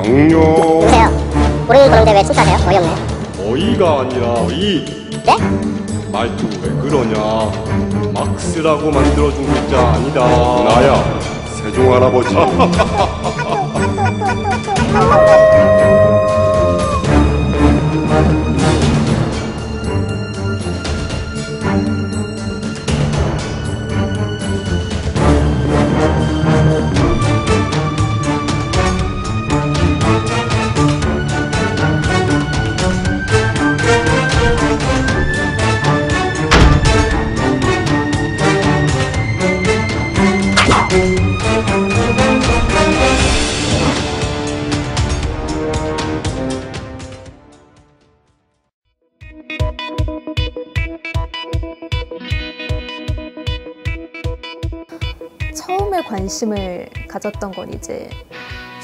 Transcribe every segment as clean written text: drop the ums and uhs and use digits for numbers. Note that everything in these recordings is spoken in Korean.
장룡. 누구세요? 모르는 건데 왜 칭찬해요? 어이없네. 어이가 아니라 어이. 네? 말투 왜 그러냐. 막스라고 만들어준 글자 아니다. 나야 세종할아버지. 처음에 관심을 가졌던 건 이제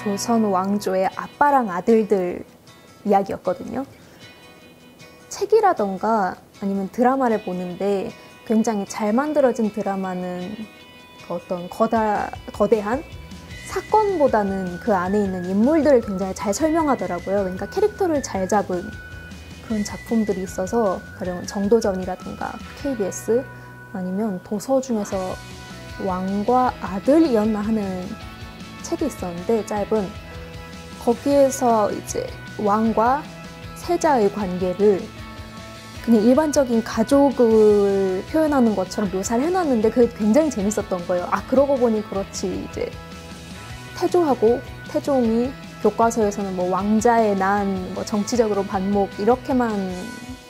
조선 왕조의 아빠랑 아들들 이야기였거든요. 책이라던가 아니면 드라마를 보는데 굉장히 잘 만들어진 드라마는 어떤 거대한 사건보다는 그 안에 있는 인물들을 굉장히 잘 설명하더라고요. 그러니까 캐릭터를 잘 잡은 그런 작품들이 있어서 가령 정도전이라든가 KBS 아니면 도서 중에서 왕과 아들이었나 하는 책이 있었는데 짧은 거기에서 이제 왕과 세자의 관계를 그냥 일반적인 가족을 표현하는 것처럼 묘사를 해놨는데 그게 굉장히 재밌었던 거예요. 아 그러고 보니 그렇지 이제 태조하고 태종이 교과서에서는 뭐 왕자의 난, 뭐 정치적으로 반목 이렇게만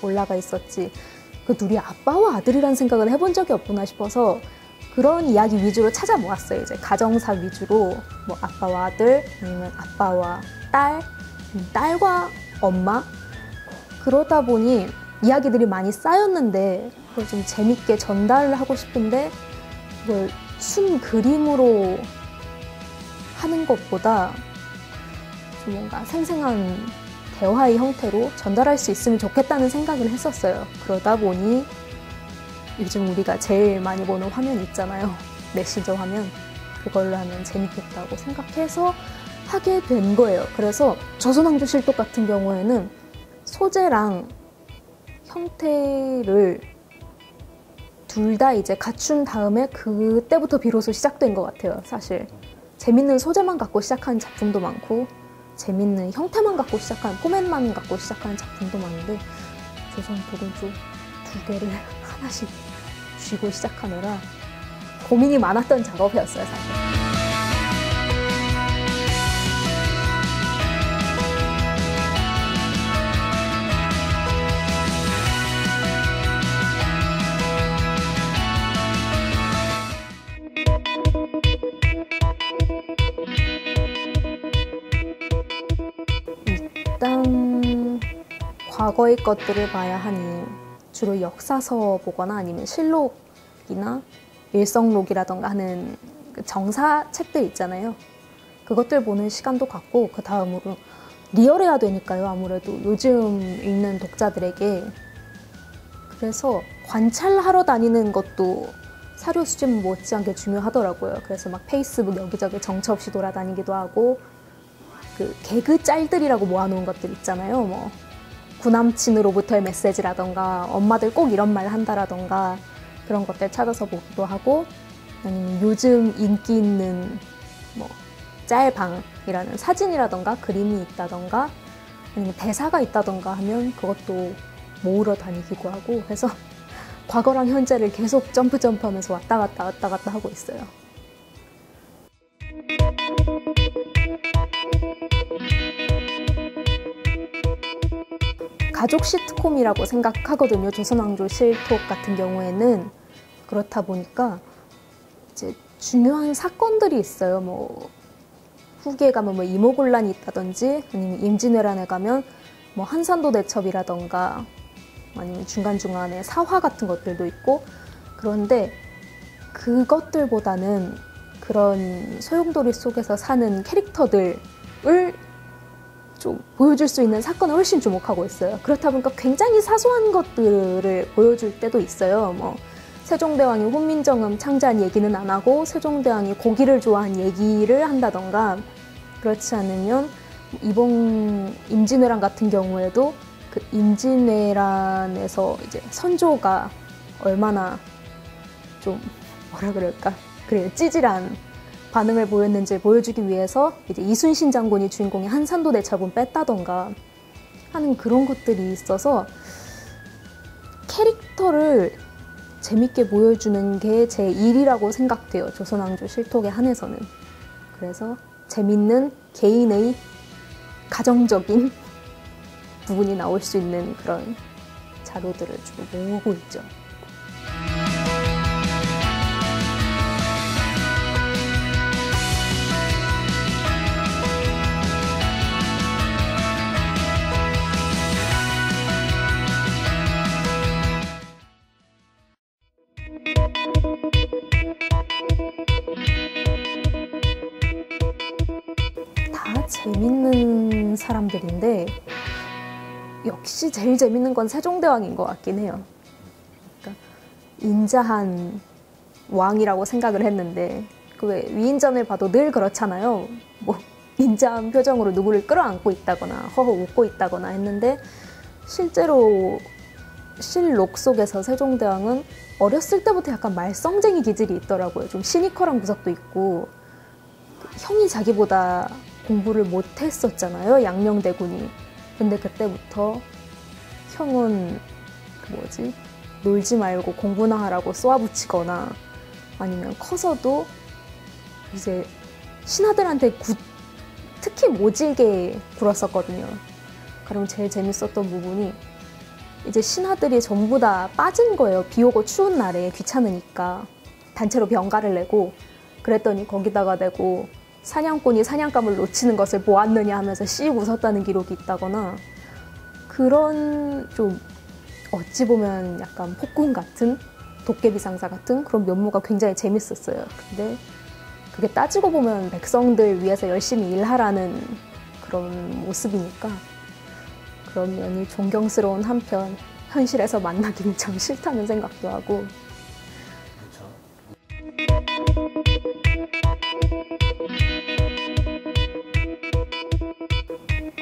올라가 있었지 그 둘이 아빠와 아들이라는 생각을 해본 적이 없구나 싶어서 그런 이야기 위주로 찾아 모았어요. 이제 가정사 위주로 뭐 아빠와 아들 아니면 아빠와 딸, 딸과 엄마 그러다 보니 이야기들이 많이 쌓였는데 그걸 좀 재밌게 전달을 하고 싶은데 그걸 순 그림으로 하는 것보다 좀 뭔가 생생한 대화의 형태로 전달할 수 있으면 좋겠다는 생각을 했었어요. 그러다 보니 요즘 우리가 제일 많이 보는 화면 있잖아요. 메시저 화면. 그걸로 하면 재밌겠다고 생각해서 하게 된 거예요. 그래서 조선왕조실록 같은 경우에는 소재랑 형태를 둘 다 이제 갖춘 다음에 그때부터 비로소 시작된 것 같아요. 사실 재밌는 소재만 갖고 시작하는 작품도 많고 재밌는 형태만 갖고 시작하는 포맷만 갖고 시작하는 작품도 많은데 조선 도른조 두 개를 하나씩 쥐고 시작하느라 고민이 많았던 작업이었어요, 사실. 일단 과거의 것들을 봐야 하니 주로 역사서 보거나 아니면 실록이나 일성록이라던가 하는 그 정사 책들 있잖아요. 그것들 보는 시간도 갖고 그 다음으로 리얼해야 되니까요. 아무래도 요즘 읽는 독자들에게. 그래서 관찰하러 다니는 것도 사료 수집 못지않게 중요하더라고요. 그래서 막 페이스북 여기저기 정처 없이 돌아다니기도 하고 그 개그 짤들이라고 모아놓은 것들 있잖아요. 뭐 구남친으로부터의 메시지라던가 엄마들 꼭 이런 말 한다라던가 그런 것들 찾아서 보기도 하고 아니면 요즘 인기 있는 뭐 짤방이라는 사진이라던가 그림이 있다던가 아니면 대사가 있다던가 하면 그것도 모으러 다니기도 하고 해서 과거랑 현재를 계속 점프하면서 왔다 갔다 하고 있어요. 가족 시트콤이라고 생각하거든요. 조선왕조실록 같은 경우에는. 그렇다 보니까 이제 중요한 사건들이 있어요. 뭐 후기에 가면 뭐 이모곤란이 있다든지 아니면 임진왜란에 가면 뭐 한산도 대첩이라던가 아니면 중간중간에 사화 같은 것들도 있고 그런데 그것들보다는 그런 소용돌이 속에서 사는 캐릭터들을 좀 보여줄 수 있는 사건을 훨씬 주목하고 있어요. 그렇다 보니까 굉장히 사소한 것들을 보여줄 때도 있어요. 뭐 세종대왕이 혼민정음 창제한 얘기는 안 하고 세종대왕이 고기를 좋아한 얘기를 한다던가 그렇지 않으면 이번 임진왜란 같은 경우에도 그 임진왜란에서 이제 선조가 얼마나 좀 뭐라 그럴까, 그래요, 찌질한 반응을 보였는지 보여주기 위해서 이제 이순신 장군이 주인공의 한산도 대첩은 뺐다던가 하는 그런 것들이 있어서 캐릭터를 재밌게 보여주는 게 제 일이라고 생각돼요. 조선왕조 실록에 한해서는. 그래서 재밌는 개인의 가정적인 부분이 나올 수 있는 그런 자료들을 좀 모으고 있죠. 다 재밌는 사람들인데 역시 제일 재밌는 건 세종대왕인 것 같긴 해요. 그러니까 인자한 왕이라고 생각을 했는데 그 왜 위인전을 봐도 늘 그렇잖아요. 뭐 인자한 표정으로 누구를 끌어안고 있다거나 허허 웃고 있다거나 했는데 실제로 실록 속에서 세종대왕은 어렸을 때부터 약간 말썽쟁이 기질이 있더라고요. 좀 시니컬한 구석도 있고, 형이 자기보다 공부를 못했었잖아요, 양녕대군이. 근데 그때부터 형은 놀지 말고 공부나 하라고 쏘아붙이거나 아니면 커서도 이제 신하들한테 특히 모질게 굴었었거든요. 그럼 제일 재밌었던 부분이 이제 신하들이 전부 다 빠진 거예요. 비 오고 추운 날에 귀찮으니까 단체로 병가를 내고, 그랬더니 거기다가 대고 사냥꾼이 사냥감을 놓치는 것을 보았느냐 하면서 씩 웃었다는 기록이 있다거나, 그런 좀 어찌 보면 약간 폭군 같은, 도깨비 상사 같은 그런 면모가 굉장히 재밌었어요. 근데 그게 따지고 보면 백성들 위해서 열심히 일하라는 그런 모습이니까 그런 면이 존경스러운 한편 현실에서 만나기는 참 싫다는 생각도 하고.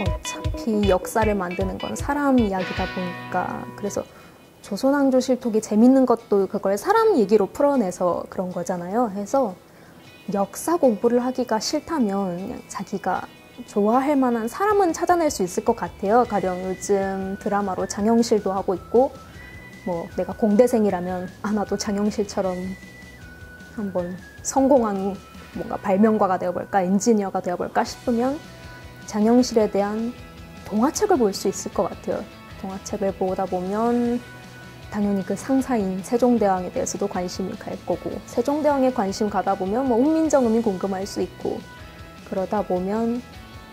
어차피 역사를 만드는 건 사람 이야기다 보니까, 그래서 조선왕조 실록이 재밌는 것도 그걸 사람 얘기로 풀어내서 그런 거잖아요. 해서 역사 공부를 하기가 싫다면 그냥 자기가 좋아할 만한 사람은 찾아낼 수 있을 것 같아요. 가령 요즘 드라마로 장영실도 하고 있고, 뭐 내가 공대생이라면 나도 장영실처럼 한번 성공한 뭔가 발명가가 되어볼까, 엔지니어가 되어볼까 싶으면 장영실에 대한 동화책을 볼 수 있을 것 같아요. 동화책을 보다 보면 당연히 그 상사인 세종대왕에 대해서도 관심이 갈 거고, 세종대왕에 관심 가다 보면 뭐 훈민정음이 궁금할 수 있고, 그러다 보면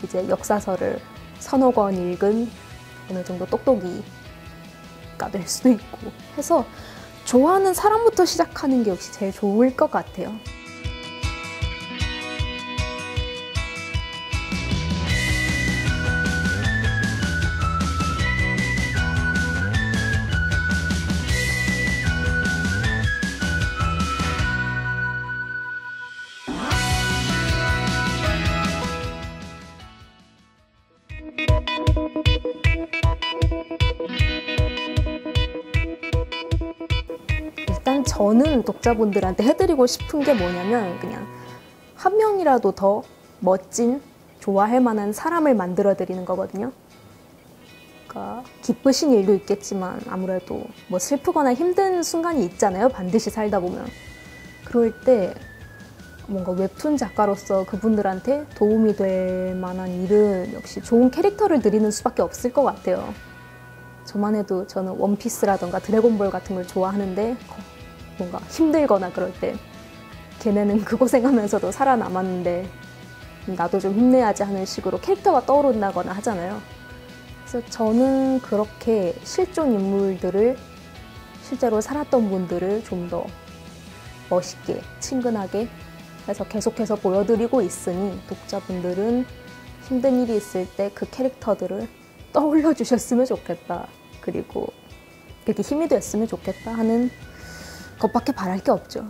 이제 역사서를 서너 권 읽은 어느 정도 똑똑이가 될 수도 있고 해서 좋아하는 사람부터 시작하는 게 역시 제일 좋을 것 같아요. 일단 저는 독자분들한테 해드리고 싶은 게 뭐냐면 그냥 한 명이라도 더 멋진, 좋아할 만한 사람을 만들어 드리는 거거든요. 그러니까 기쁘신 일도 있겠지만 아무래도 뭐 슬프거나 힘든 순간이 있잖아요, 반드시 살다 보면. 그럴 때 뭔가 웹툰 작가로서 그분들한테 도움이 될 만한 일은 역시 좋은 캐릭터를 드리는 수밖에 없을 것 같아요. 저만 해도 저는 원피스라던가 드래곤볼 같은 걸 좋아하는데 뭔가 힘들거나 그럴 때 걔네는 그 고생하면서도 살아남았는데 나도 좀 힘내야지 하는 식으로 캐릭터가 떠오른다거나 하잖아요. 그래서 저는 그렇게 실존 인물들을, 실제로 살았던 분들을 좀 더 멋있게, 친근하게 해서 계속해서 보여드리고 있으니 독자분들은 힘든 일이 있을 때 그 캐릭터들을 떠올려 주셨으면 좋겠다. 그리고 그렇게 힘이 됐으면 좋겠다 하는 것밖에 바랄 게 없죠.